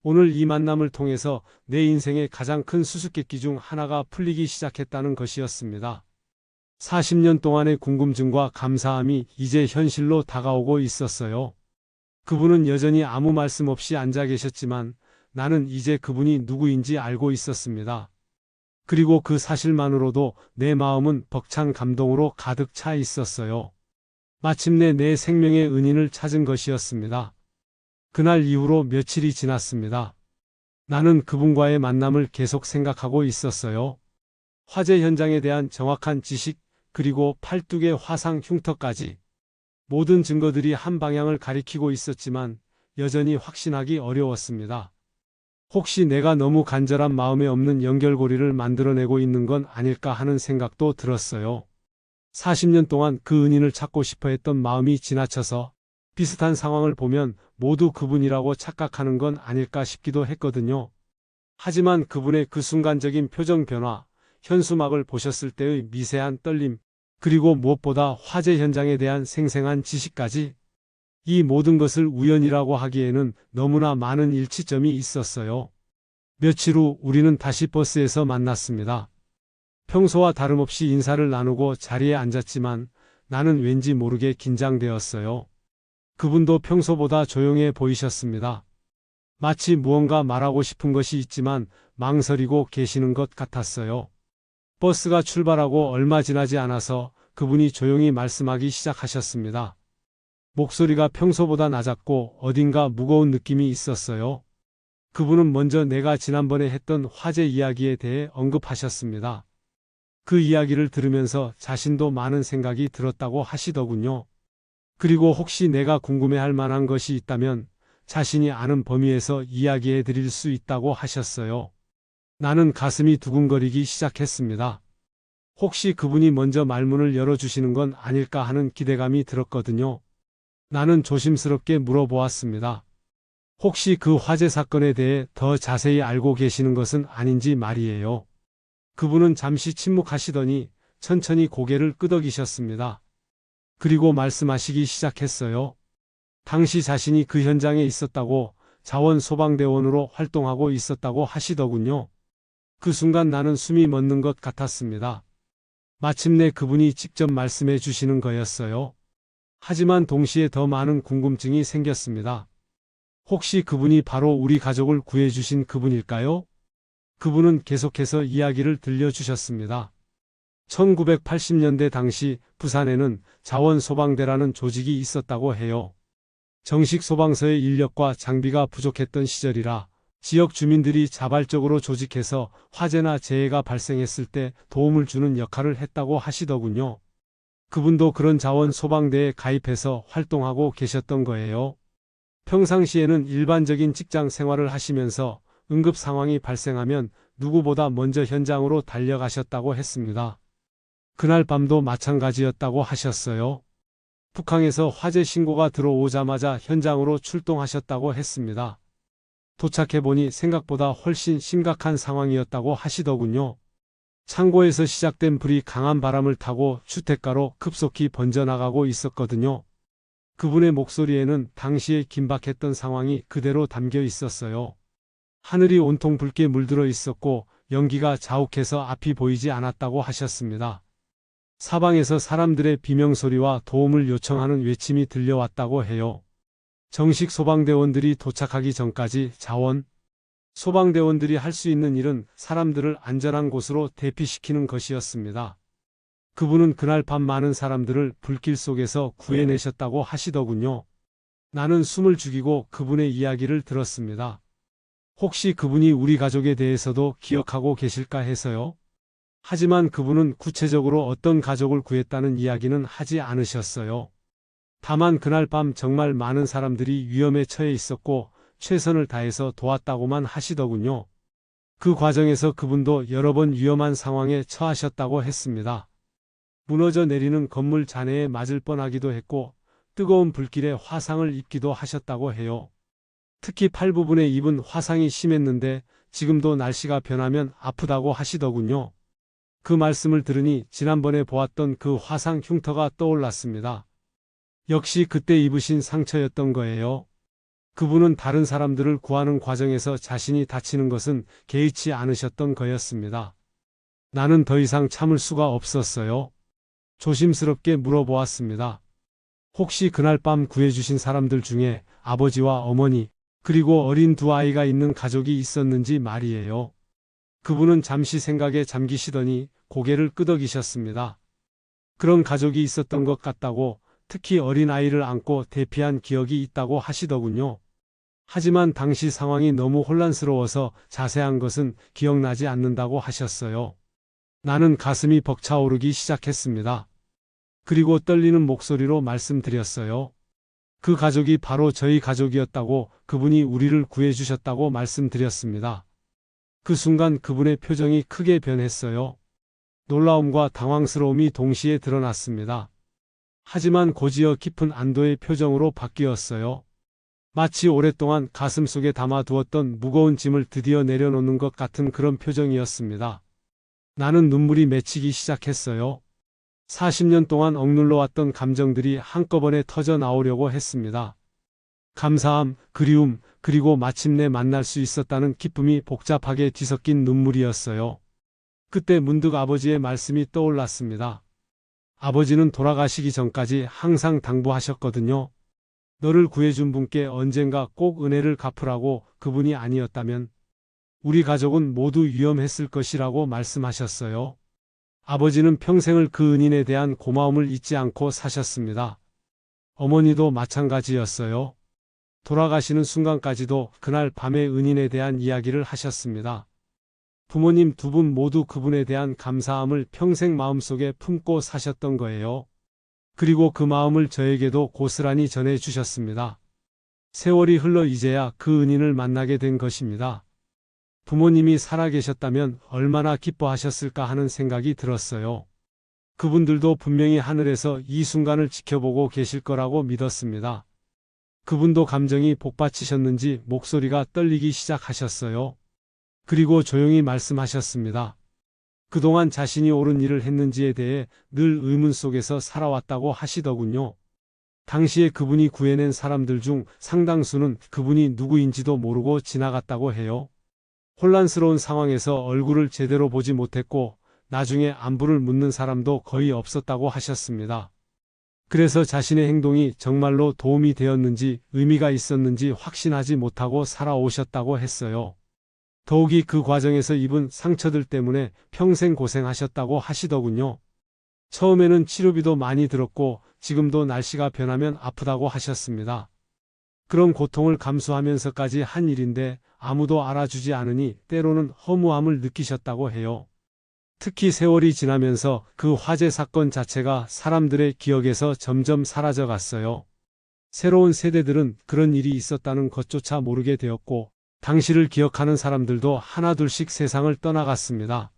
오늘 이 만남을 통해서 내 인생의 가장 큰 수수께끼 중 하나가 풀리기 시작했다는 것이었습니다. 40년 동안의 궁금증과 감사함이 이제 현실로 다가오고 있었어요. 그분은 여전히 아무 말씀 없이 앉아 계셨지만 나는 이제 그분이 누구인지 알고 있었습니다. 그리고 그 사실만으로도 내 마음은 벅찬 감동으로 가득 차 있었어요. 마침내 내 생명의 은인을 찾은 것이었습니다. 그날 이후로 며칠이 지났습니다. 나는 그분과의 만남을 계속 생각하고 있었어요. 화재 현장에 대한 정확한 지식, 그리고 팔뚝의 화상 흉터까지. 모든 증거들이 한 방향을 가리키고 있었지만 여전히 확신하기 어려웠습니다. 혹시 내가 너무 간절한 마음에 없는 연결고리를 만들어내고 있는 건 아닐까 하는 생각도 들었어요. 40년 동안 그 은인을 찾고 싶어 했던 마음이 지나쳐서 비슷한 상황을 보면 모두 그분이라고 착각하는 건 아닐까 싶기도 했거든요. 하지만 그분의 그 순간적인 표정 변화, 현수막을 보셨을 때의 미세한 떨림, 그리고 무엇보다 화재 현장에 대한 생생한 지식까지, 이 모든 것을 우연이라고 하기에는 너무나 많은 일치점이 있었어요. 며칠 후 우리는 다시 버스에서 만났습니다. 평소와 다름없이 인사를 나누고 자리에 앉았지만 나는 왠지 모르게 긴장되었어요. 그분도 평소보다 조용해 보이셨습니다. 마치 무언가 말하고 싶은 것이 있지만 망설이고 계시는 것 같았어요. 버스가 출발하고 얼마 지나지 않아서 그분이 조용히 말씀하기 시작하셨습니다. 목소리가 평소보다 낮았고 어딘가 무거운 느낌이 있었어요. 그분은 먼저 내가 지난번에 했던 화재 이야기에 대해 언급하셨습니다. 그 이야기를 들으면서 자신도 많은 생각이 들었다고 하시더군요. 그리고 혹시 내가 궁금해할 만한 것이 있다면 자신이 아는 범위에서 이야기해 드릴 수 있다고 하셨어요. 나는 가슴이 두근거리기 시작했습니다. 혹시 그분이 먼저 말문을 열어주시는 건 아닐까 하는 기대감이 들었거든요. 나는 조심스럽게 물어보았습니다. 혹시 그 화재 사건에 대해 더 자세히 알고 계시는 것은 아닌지 말이에요. 그분은 잠시 침묵하시더니 천천히 고개를 끄덕이셨습니다. 그리고 말씀하시기 시작했어요. 당시 자신이 그 현장에 있었다고, 자원소방대원으로 활동하고 있었다고 하시더군요. 그 순간 나는 숨이 멎는 것 같았습니다. 마침내 그분이 직접 말씀해 주시는 거였어요. 하지만 동시에 더 많은 궁금증이 생겼습니다. 혹시 그분이 바로 우리 가족을 구해주신 그분일까요? 그분은 계속해서 이야기를 들려주셨습니다. 1980년대 당시 부산에는 자원소방대라는 조직이 있었다고 해요. 정식 소방서의 인력과 장비가 부족했던 시절이라 지역 주민들이 자발적으로 조직해서 화재나 재해가 발생했을 때 도움을 주는 역할을 했다고 하시더군요. 그분도 그런 자원소방대에 가입해서 활동하고 계셨던 거예요. 평상시에는 일반적인 직장 생활을 하시면서 응급 상황이 발생하면 누구보다 먼저 현장으로 달려가셨다고 했습니다. 그날 밤도 마찬가지였다고 하셨어요. 북항에서 화재 신고가 들어오자마자 현장으로 출동하셨다고 했습니다. 도착해보니 생각보다 훨씬 심각한 상황이었다고 하시더군요. 창고에서 시작된 불이 강한 바람을 타고 주택가로 급속히 번져나가고 있었거든요. 그분의 목소리에는 당시에 긴박했던 상황이 그대로 담겨 있었어요. 하늘이 온통 붉게 물들어 있었고 연기가 자욱해서 앞이 보이지 않았다고 하셨습니다. 사방에서 사람들의 비명소리와 도움을 요청하는 외침이 들려왔다고 해요. 정식 소방대원들이 도착하기 전까지 소방대원들이 할 수 있는 일은 사람들을 안전한 곳으로 대피시키는 것이었습니다. 그분은 그날 밤 많은 사람들을 불길 속에서 구해내셨다고 하시더군요. 나는 숨을 죽이고 그분의 이야기를 들었습니다. 혹시 그분이 우리 가족에 대해서도 기억하고 계실까 해서요. 하지만 그분은 구체적으로 어떤 가족을 구했다는 이야기는 하지 않으셨어요. 다만 그날 밤 정말 많은 사람들이 위험에 처해 있었고 최선을 다해서 도왔다고만 하시더군요. 그 과정에서 그분도 여러 번 위험한 상황에 처하셨다고 했습니다. 무너져 내리는 건물 잔해에 맞을 뻔하기도 했고 뜨거운 불길에 화상을 입기도 하셨다고 해요. 특히 팔 부분에 입은 화상이 심했는데 지금도 날씨가 변하면 아프다고 하시더군요. 그 말씀을 들으니 지난번에 보았던 그 화상 흉터가 떠올랐습니다. 역시 그때 입으신 상처였던 거예요. 그분은 다른 사람들을 구하는 과정에서 자신이 다치는 것은 개의치 않으셨던 거였습니다. 나는 더 이상 참을 수가 없었어요. 조심스럽게 물어보았습니다. 혹시 그날 밤 구해주신 사람들 중에 아버지와 어머니, 그리고 어린 두 아이가 있는 가족이 있었는지 말이에요. 그분은 잠시 생각에 잠기시더니 고개를 끄덕이셨습니다. 그런 가족이 있었던 것 같다고, 특히 어린 아이를 안고 대피한 기억이 있다고 하시더군요. 하지만 당시 상황이 너무 혼란스러워서 자세한 것은 기억나지 않는다고 하셨어요. 나는 가슴이 벅차오르기 시작했습니다. 그리고 떨리는 목소리로 말씀드렸어요. 그 가족이 바로 저희 가족이었다고, 그분이 우리를 구해주셨다고 말씀드렸습니다. 그 순간 그분의 표정이 크게 변했어요. 놀라움과 당황스러움이 동시에 드러났습니다. 하지만 곧이어 깊은 안도의 표정으로 바뀌었어요. 마치 오랫동안 가슴속에 담아두었던 무거운 짐을 드디어 내려놓는 것 같은 그런 표정이었습니다. 나는 눈물이 맺히기 시작했어요. 40년 동안 억눌러왔던 감정들이 한꺼번에 터져 나오려고 했습니다. 감사함, 그리움, 그리고 마침내 만날 수 있었다는 기쁨이 복잡하게 뒤섞인 눈물이었어요. 그때 문득 아버지의 말씀이 떠올랐습니다. 아버지는 돌아가시기 전까지 항상 당부하셨거든요. 너를 구해준 분께 언젠가 꼭 은혜를 갚으라고. 그분이 아니었다면 우리 가족은 모두 위험했을 것이라고 말씀하셨어요. 아버지는 평생을 그 은인에 대한 고마움을 잊지 않고 사셨습니다. 어머니도 마찬가지였어요. 돌아가시는 순간까지도 그날 밤의 은인에 대한 이야기를 하셨습니다. 부모님 두 분 모두 그분에 대한 감사함을 평생 마음속에 품고 사셨던 거예요. 그리고 그 마음을 저에게도 고스란히 전해 주셨습니다. 세월이 흘러 이제야 그 은인을 만나게 된 것입니다. 부모님이 살아계셨다면 얼마나 기뻐하셨을까 하는 생각이 들었어요. 그분들도 분명히 하늘에서 이 순간을 지켜보고 계실 거라고 믿었습니다. 그분도 감정이 복받치셨는지 목소리가 떨리기 시작하셨어요. 그리고 조용히 말씀하셨습니다. 그동안 자신이 옳은 일을 했는지에 대해 늘 의문 속에서 살아왔다고 하시더군요. 당시에 그분이 구해낸 사람들 중 상당수는 그분이 누구인지도 모르고 지나갔다고 해요. 혼란스러운 상황에서 얼굴을 제대로 보지 못했고 나중에 안부를 묻는 사람도 거의 없었다고 하셨습니다. 그래서 자신의 행동이 정말로 도움이 되었는지 의미가 있었는지 확신하지 못하고 살아오셨다고 했어요. 더욱이 그 과정에서 입은 상처들 때문에 평생 고생하셨다고 하시더군요. 처음에는 치료비도 많이 들었고 지금도 날씨가 변하면 아프다고 하셨습니다. 그런 고통을 감수하면서까지 한 일인데 아무도 알아주지 않으니 때로는 허무함을 느끼셨다고 해요. 특히 세월이 지나면서 그 화재 사건 자체가 사람들의 기억에서 점점 사라져 갔어요. 새로운 세대들은 그런 일이 있었다는 것조차 모르게 되었고 당시를 기억하는 사람들도 하나둘씩 세상을 떠나갔습니다.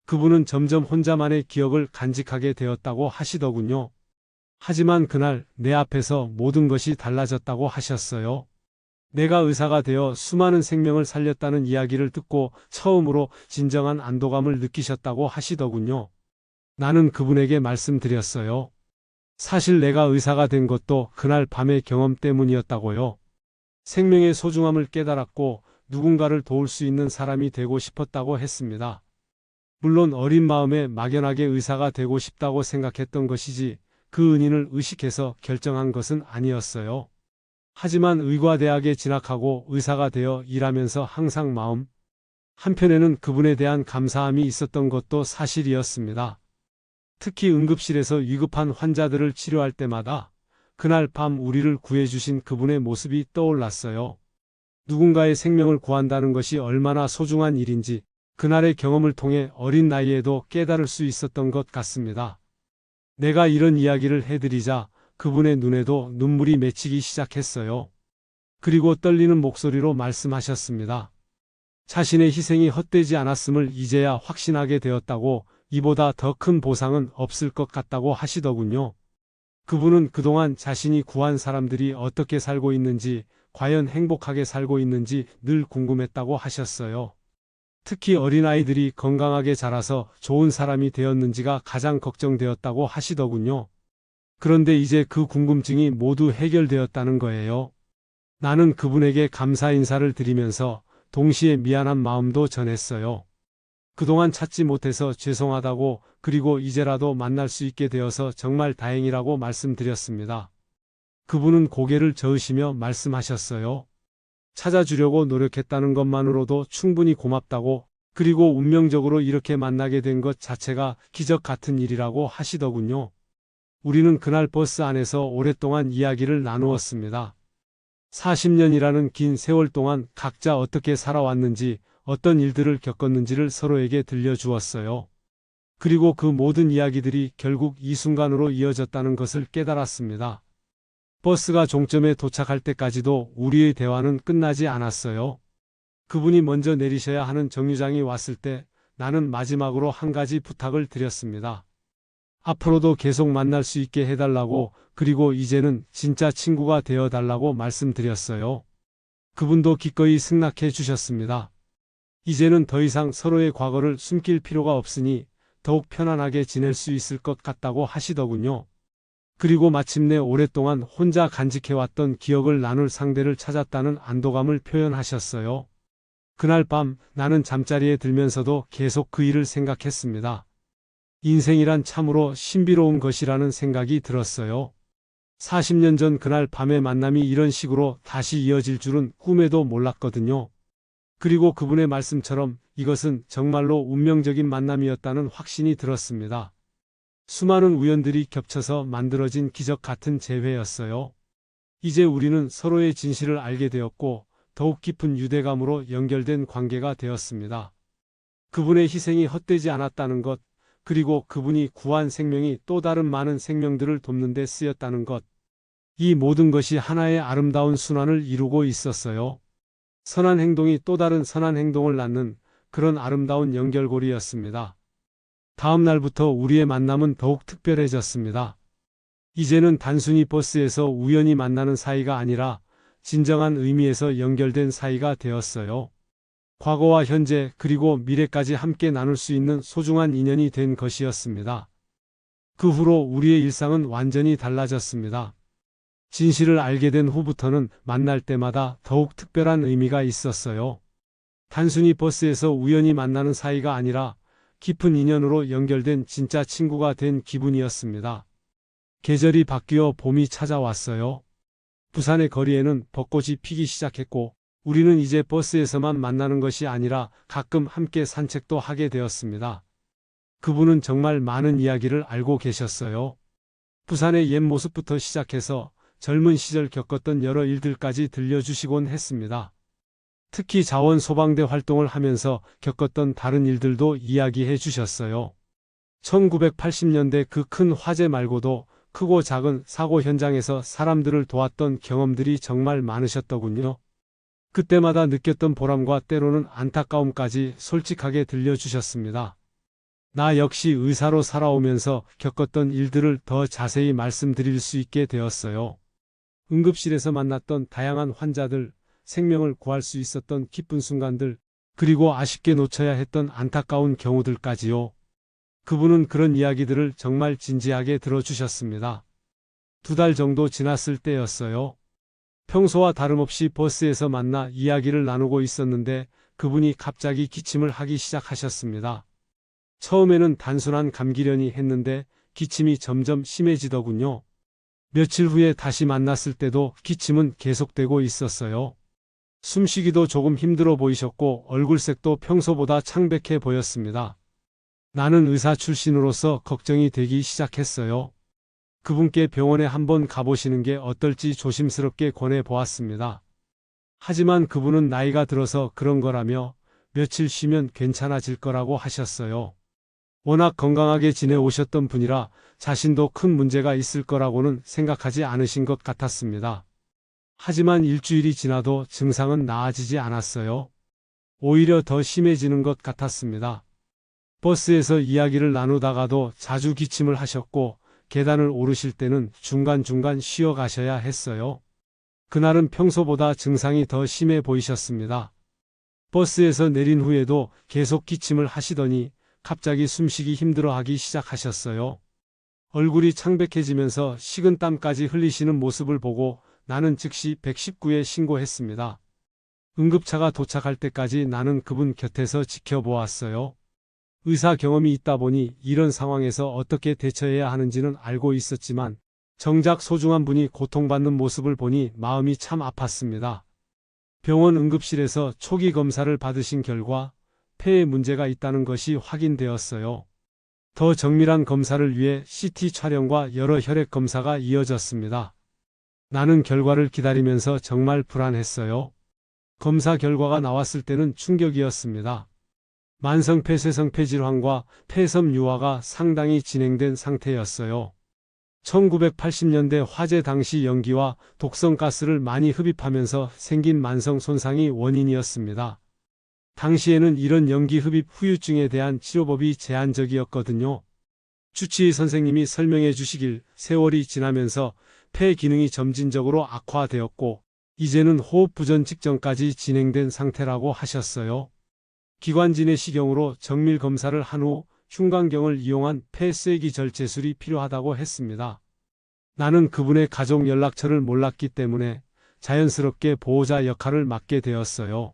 그분은 점점 혼자만의 기억을 간직하게 되었다고 하시더군요. 하지만 그날 내 앞에서 모든 것이 달라졌다고 하셨어요. 내가 의사가 되어 수많은 생명을 살렸다는 이야기를 듣고 처음으로 진정한 안도감을 느끼셨다고 하시더군요. 나는 그분에게 말씀드렸어요. 사실 내가 의사가 된 것도 그날 밤의 경험 때문이었다고요. 생명의 소중함을 깨달았고 누군가를 도울 수 있는 사람이 되고 싶었다고 했습니다. 물론 어린 마음에 막연하게 의사가 되고 싶다고 생각했던 것이지 그 은인을 의식해서 결정한 것은 아니었어요. 하지만 의과대학에 진학하고 의사가 되어 일하면서 항상 마음 한편에는 그분에 대한 감사함이 있었던 것도 사실이었습니다. 특히 응급실에서 위급한 환자들을 치료할 때마다 그날 밤 우리를 구해주신 그분의 모습이 떠올랐어요. 누군가의 생명을 구한다는 것이 얼마나 소중한 일인지 그날의 경험을 통해 어린 나이에도 깨달을 수 있었던 것 같습니다. 내가 이런 이야기를 해드리자 그분의 눈에도 눈물이 맺히기 시작했어요. 그리고 떨리는 목소리로 말씀하셨습니다. 자신의 희생이 헛되지 않았음을 이제야 확신하게 되었다고, 이보다 더 큰 보상은 없을 것 같다고 하시더군요. 그분은 그동안 자신이 구한 사람들이 어떻게 살고 있는지, 과연 행복하게 살고 있는지 늘 궁금했다고 하셨어요. 특히 어린아이들이 건강하게 자라서 좋은 사람이 되었는지가 가장 걱정되었다고 하시더군요. 그런데 이제 그 궁금증이 모두 해결되었다는 거예요. 나는 그분에게 감사 인사를 드리면서 동시에 미안한 마음도 전했어요. 그동안 찾지 못해서 죄송하다고, 그리고 이제라도 만날 수 있게 되어서 정말 다행이라고 말씀드렸습니다. 그분은 고개를 저으시며 말씀하셨어요. 찾아주려고 노력했다는 것만으로도 충분히 고맙다고, 그리고 운명적으로 이렇게 만나게 된 것 자체가 기적 같은 일이라고 하시더군요. 우리는 그날 버스 안에서 오랫동안 이야기를 나누었습니다. 40년이라는 긴 세월 동안 각자 어떻게 살아왔는지, 어떤 일들을 겪었는지를 서로에게 들려주었어요. 그리고 그 모든 이야기들이 결국 이 순간으로 이어졌다는 것을 깨달았습니다. 버스가 종점에 도착할 때까지도 우리의 대화는 끝나지 않았어요. 그분이 먼저 내리셔야 하는 정류장이 왔을 때 나는 마지막으로 한 가지 부탁을 드렸습니다. 앞으로도 계속 만날 수 있게 해달라고, 그리고 이제는 진짜 친구가 되어달라고 말씀드렸어요. 그분도 기꺼이 승낙해 주셨습니다. 이제는 더 이상 서로의 과거를 숨길 필요가 없으니 더욱 편안하게 지낼 수 있을 것 같다고 하시더군요. 그리고 마침내 오랫동안 혼자 간직해왔던 기억을 나눌 상대를 찾았다는 안도감을 표현하셨어요. 그날 밤 나는 잠자리에 들면서도 계속 그 일을 생각했습니다. 인생이란 참으로 신비로운 것이라는 생각이 들었어요. 40년 전 그날 밤의 만남이 이런 식으로 다시 이어질 줄은 꿈에도 몰랐거든요. 그리고 그분의 말씀처럼 이것은 정말로 운명적인 만남이었다는 확신이 들었습니다. 수많은 우연들이 겹쳐서 만들어진 기적 같은 재회였어요. 이제 우리는 서로의 진실을 알게 되었고 더욱 깊은 유대감으로 연결된 관계가 되었습니다. 그분의 희생이 헛되지 않았다는 것, 그리고 그분이 구한 생명이 또 다른 많은 생명들을 돕는 데 쓰였다는 것, 이 모든 것이 하나의 아름다운 순환을 이루고 있었어요. 선한 행동이 또 다른 선한 행동을 낳는 그런 아름다운 연결고리였습니다. 다음 날부터 우리의 만남은 더욱 특별해졌습니다. 이제는 단순히 버스에서 우연히 만나는 사이가 아니라 진정한 의미에서 연결된 사이가 되었어요. 과거와 현재 그리고 미래까지 함께 나눌 수 있는 소중한 인연이 된 것이었습니다. 그 후로 우리의 일상은 완전히 달라졌습니다. 진실을 알게 된 후부터는 만날 때마다 더욱 특별한 의미가 있었어요. 단순히 버스에서 우연히 만나는 사이가 아니라 깊은 인연으로 연결된 진짜 친구가 된 기분이었습니다. 계절이 바뀌어 봄이 찾아왔어요. 부산의 거리에는 벚꽃이 피기 시작했고 우리는 이제 버스에서만 만나는 것이 아니라 가끔 함께 산책도 하게 되었습니다. 그분은 정말 많은 이야기를 알고 계셨어요. 부산의 옛 모습부터 시작해서 젊은 시절 겪었던 여러 일들까지 들려주시곤 했습니다. 특히 자원소방대 활동을 하면서 겪었던 다른 일들도 이야기해 주셨어요. 1980년대 그 큰 화재 말고도 크고 작은 사고 현장에서 사람들을 도왔던 경험들이 정말 많으셨더군요. 그때마다 느꼈던 보람과 때로는 안타까움까지 솔직하게 들려주셨습니다. 나 역시 의사로 살아오면서 겪었던 일들을 더 자세히 말씀드릴 수 있게 되었어요. 응급실에서 만났던 다양한 환자들, 생명을 구할 수 있었던 기쁜 순간들, 그리고 아쉽게 놓쳐야 했던 안타까운 경우들까지요. 그분은 그런 이야기들을 정말 진지하게 들어주셨습니다. 2달 정도 지났을 때였어요. 평소와 다름없이 버스에서 만나 이야기를 나누고 있었는데 그분이 갑자기 기침을 하기 시작하셨습니다. 처음에는 단순한 감기려니 했는데 기침이 점점 심해지더군요. 며칠 후에 다시 만났을 때도 기침은 계속되고 있었어요. 숨쉬기도 조금 힘들어 보이셨고 얼굴색도 평소보다 창백해 보였습니다. 나는 의사 출신으로서 걱정이 되기 시작했어요. 그분께 병원에 한번 가보시는 게 어떨지 조심스럽게 권해보았습니다. 하지만 그분은 나이가 들어서 그런 거라며 며칠 쉬면 괜찮아질 거라고 하셨어요. 워낙 건강하게 지내오셨던 분이라 자신도 큰 문제가 있을 거라고는 생각하지 않으신 것 같았습니다. 하지만 일주일이 지나도 증상은 나아지지 않았어요. 오히려 더 심해지는 것 같았습니다. 버스에서 이야기를 나누다가도 자주 기침을 하셨고 계단을 오르실 때는 중간중간 쉬어 가셔야 했어요. 그날은 평소보다 증상이 더 심해 보이셨습니다. 버스에서 내린 후에도 계속 기침을 하시더니 갑자기 숨쉬기 힘들어하기 시작하셨어요. 얼굴이 창백해지면서 식은땀까지 흘리시는 모습을 보고 나는 즉시 119에 신고했습니다. 응급차가 도착할 때까지 나는 그분 곁에서 지켜보았어요. 의사 경험이 있다 보니 이런 상황에서 어떻게 대처해야 하는지는 알고 있었지만 정작 소중한 분이 고통받는 모습을 보니 마음이 참 아팠습니다. 병원 응급실에서 초기 검사를 받으신 결과 폐에 문제가 있다는 것이 확인되었어요. 더 정밀한 검사를 위해 CT 촬영과 여러 혈액 검사가 이어졌습니다. 나는 결과를 기다리면서 정말 불안했어요. 검사 결과가 나왔을 때는 충격이었습니다. 만성 폐쇄성 폐질환과 폐섬 유화가 상당히 진행된 상태였어요. 1980년대 화재 당시 연기와 독성가스를 많이 흡입하면서 생긴 만성 손상이 원인이었습니다. 당시에는 이런 연기 흡입 후유증에 대한 치료법이 제한적이었거든요. 주치의 선생님이 설명해 주시길 세월이 지나면서 폐 기능이 점진적으로 악화되었고 이제는 호흡 부전 직전까지 진행된 상태라고 하셨어요. 기관지 내시경으로 정밀 검사를 한 후 흉곽경을 이용한 폐 쐐기 절제술이 필요하다고 했습니다. 나는 그분의 가족 연락처를 몰랐기 때문에 자연스럽게 보호자 역할을 맡게 되었어요.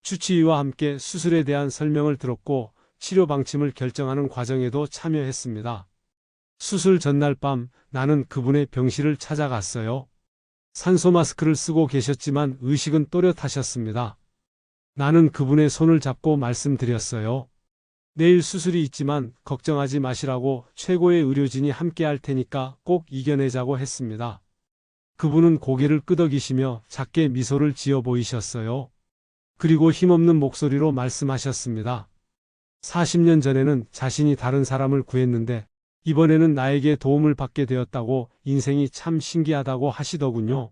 주치의와 함께 수술에 대한 설명을 들었고 치료 방침을 결정하는 과정에도 참여했습니다. 수술 전날 밤 나는 그분의 병실을 찾아갔어요. 산소 마스크를 쓰고 계셨지만 의식은 또렷하셨습니다. 나는 그분의 손을 잡고 말씀드렸어요. 내일 수술이 있지만 걱정하지 마시라고 최고의 의료진이 함께 할 테니까 꼭 이겨내자고 했습니다. 그분은 고개를 끄덕이시며 작게 미소를 지어 보이셨어요. 그리고 힘없는 목소리로 말씀하셨습니다. 40년 전에는 자신이 다른 사람을 구했는데 이번에는 나에게 도움을 받게 되었다고 인생이 참 신기하다고 하시더군요.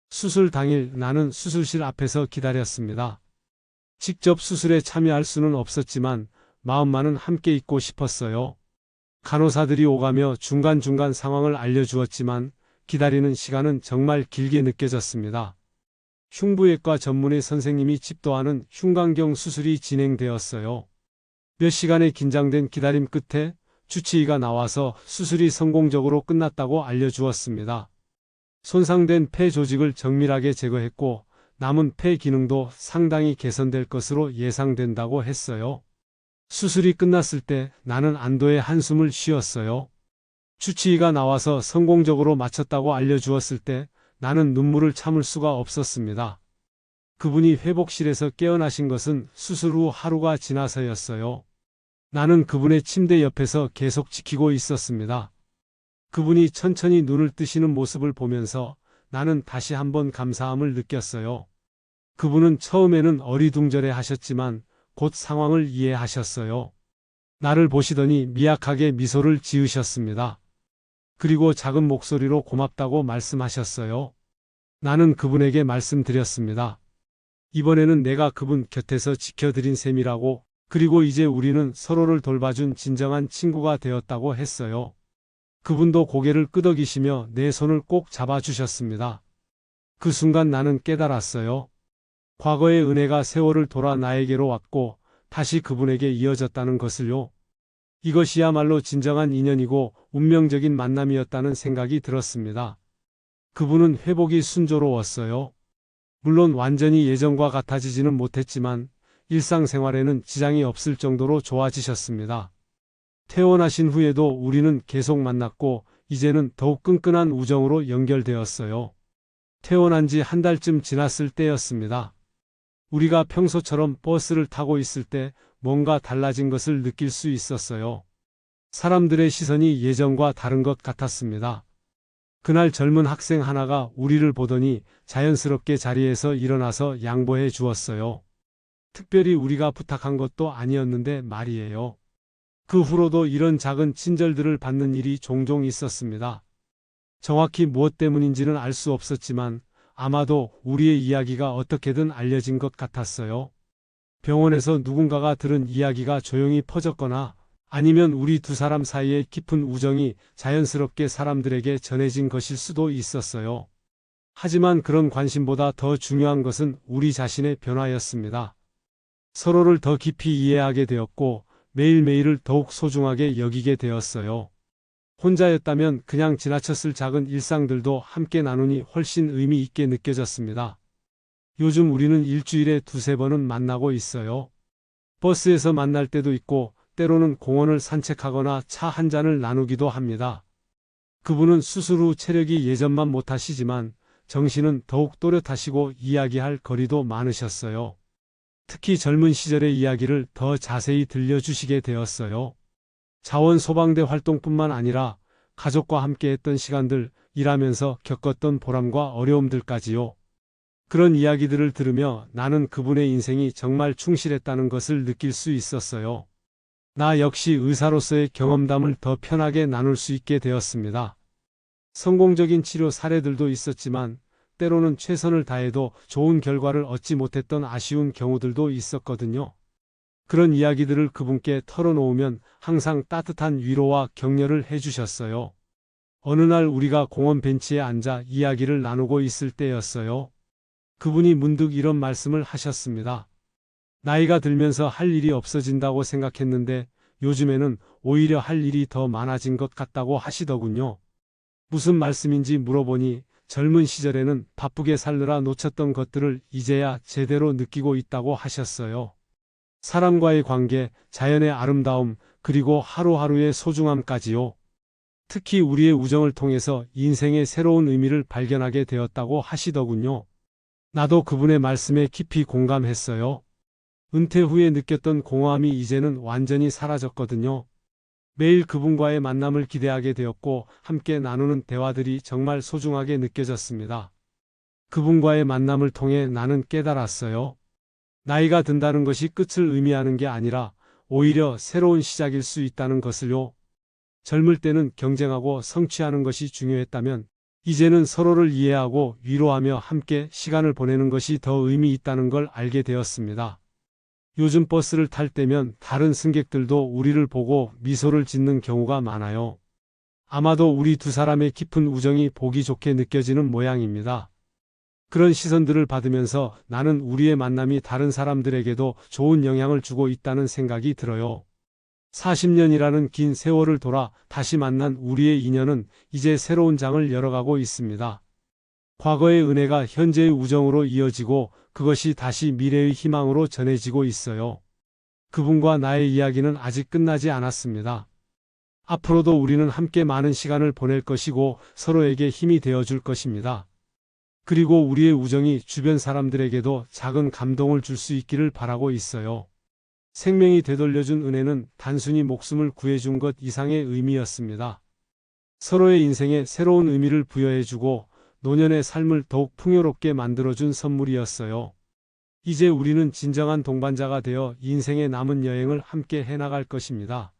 수술 당일 나는 수술실 앞에서 기다렸습니다. 직접 수술에 참여할 수는 없었지만 마음만은 함께 있고 싶었어요. 간호사들이 오가며 중간중간 상황을 알려주었지만 기다리는 시간은 정말 길게 느껴졌습니다. 흉부외과 전문의 선생님이 집도하는 흉곽경 수술이 진행되었어요. 몇 시간의 긴장된 기다림 끝에 주치의가 나와서 수술이 성공적으로 끝났다고 알려주었습니다. 손상된 폐 조직을 정밀하게 제거했고 남은 폐 기능도 상당히 개선될 것으로 예상된다고 했어요. 수술이 끝났을 때 나는 안도의 한숨을 쉬었어요. 주치의가 나와서 성공적으로 마쳤다고 알려주었을 때 나는 눈물을 참을 수가 없었습니다. 그분이 회복실에서 깨어나신 것은 수술 후 하루가 지나서였어요. 나는 그분의 침대 옆에서 계속 지키고 있었습니다. 그분이 천천히 눈을 뜨시는 모습을 보면서 나는 다시 한번 감사함을 느꼈어요. 그분은 처음에는 어리둥절해 하셨지만 곧 상황을 이해하셨어요. 나를 보시더니 미약하게 미소를 지으셨습니다. 그리고 작은 목소리로 고맙다고 말씀하셨어요. 나는 그분에게 말씀드렸습니다. 이번에는 내가 그분 곁에서 지켜드린 셈이라고, 그리고 이제 우리는 서로를 돌봐준 진정한 친구가 되었다고 했어요. 그분도 고개를 끄덕이시며 내 손을 꼭 잡아주셨습니다. 그 순간 나는 깨달았어요. 과거의 은혜가 세월을 돌아 나에게로 왔고 다시 그분에게 이어졌다는 것을요. 이것이야말로 진정한 인연이고 운명적인 만남이었다는 생각이 들었습니다. 그분은 회복이 순조로웠어요. 물론 완전히 예전과 같아지지는 못했지만 일상생활에는 지장이 없을 정도로 좋아지셨습니다. 퇴원하신 후에도 우리는 계속 만났고 이제는 더욱 끈끈한 우정으로 연결되었어요. 퇴원한 지 한 달쯤 지났을 때였습니다. 우리가 평소처럼 버스를 타고 있을 때 뭔가 달라진 것을 느낄 수 있었어요. 사람들의 시선이 예전과 다른 것 같았습니다. 그날 젊은 학생 하나가 우리를 보더니 자연스럽게 자리에서 일어나서 양보해 주었어요. 특별히 우리가 부탁한 것도 아니었는데 말이에요. 그 후로도 이런 작은 친절들을 받는 일이 종종 있었습니다. 정확히 무엇 때문인지는 알 수 없었지만 아마도 우리의 이야기가 어떻게든 알려진 것 같았어요. 병원에서 누군가가 들은 이야기가 조용히 퍼졌거나 아니면 우리 두 사람 사이의 깊은 우정이 자연스럽게 사람들에게 전해진 것일 수도 있었어요. 하지만 그런 관심보다 더 중요한 것은 우리 자신의 변화였습니다. 서로를 더 깊이 이해하게 되었고 매일매일을 더욱 소중하게 여기게 되었어요. 혼자였다면 그냥 지나쳤을 작은 일상들도 함께 나누니 훨씬 의미 있게 느껴졌습니다. 요즘 우리는 일주일에 두세 번은 만나고 있어요. 버스에서 만날 때도 있고 때로는 공원을 산책하거나 차 한 잔을 나누기도 합니다. 그분은 수술 후 체력이 예전만 못하시지만 정신은 더욱 또렷하시고 이야기할 거리도 많으셨어요. 특히 젊은 시절의 이야기를 더 자세히 들려주시게 되었어요. 자원소방대 활동뿐만 아니라 가족과 함께했던 시간들, 일하면서 겪었던 보람과 어려움들까지요. 그런 이야기들을 들으며 나는 그분의 인생이 정말 충실했다는 것을 느낄 수 있었어요. 나 역시 의사로서의 경험담을 더 편하게 나눌 수 있게 되었습니다. 성공적인 치료 사례들도 있었지만 때로는 최선을 다해도 좋은 결과를 얻지 못했던 아쉬운 경우들도 있었거든요. 그런 이야기들을 그분께 털어놓으면 항상 따뜻한 위로와 격려를 해주셨어요. 어느 날 우리가 공원 벤치에 앉아 이야기를 나누고 있을 때였어요. 그분이 문득 이런 말씀을 하셨습니다. 나이가 들면서 할 일이 없어진다고 생각했는데 요즘에는 오히려 할 일이 더 많아진 것 같다고 하시더군요. 무슨 말씀인지 물어보니 젊은 시절에는 바쁘게 살느라 놓쳤던 것들을 이제야 제대로 느끼고 있다고 하셨어요. 사람과의 관계, 자연의 아름다움, 그리고 하루하루의 소중함까지요. 특히 우리의 우정을 통해서 인생의 새로운 의미를 발견하게 되었다고 하시더군요. 나도 그분의 말씀에 깊이 공감했어요. 은퇴 후에 느꼈던 공허함이 이제는 완전히 사라졌거든요. 매일 그분과의 만남을 기대하게 되었고 함께 나누는 대화들이 정말 소중하게 느껴졌습니다. 그분과의 만남을 통해 나는 깨달았어요. 나이가 든다는 것이 끝을 의미하는 게 아니라 오히려 새로운 시작일 수 있다는 것을요. 젊을 때는 경쟁하고 성취하는 것이 중요했다면 이제는 서로를 이해하고 위로하며 함께 시간을 보내는 것이 더 의미 있다는 걸 알게 되었습니다. 요즘 버스를 탈 때면 다른 승객들도 우리를 보고 미소를 짓는 경우가 많아요. 아마도 우리 두 사람의 깊은 우정이 보기 좋게 느껴지는 모양입니다. 그런 시선들을 받으면서 나는 우리의 만남이 다른 사람들에게도 좋은 영향을 주고 있다는 생각이 들어요. 40년이라는 긴 세월을 돌아 다시 만난 우리의 인연은 이제 새로운 장을 열어가고 있습니다. 과거의 은혜가 현재의 우정으로 이어지고 그것이 다시 미래의 희망으로 전해지고 있어요. 그분과 나의 이야기는 아직 끝나지 않았습니다. 앞으로도 우리는 함께 많은 시간을 보낼 것이고 서로에게 힘이 되어줄 것입니다. 그리고 우리의 우정이 주변 사람들에게도 작은 감동을 줄 수 있기를 바라고 있어요. 생명이 되돌려준 은혜는 단순히 목숨을 구해준 것 이상의 의미였습니다. 서로의 인생에 새로운 의미를 부여해주고 노년의 삶을 더욱 풍요롭게 만들어준 선물이었어요. 이제 우리는 진정한 동반자가 되어 인생의 남은 여행을 함께 해나갈 것입니다.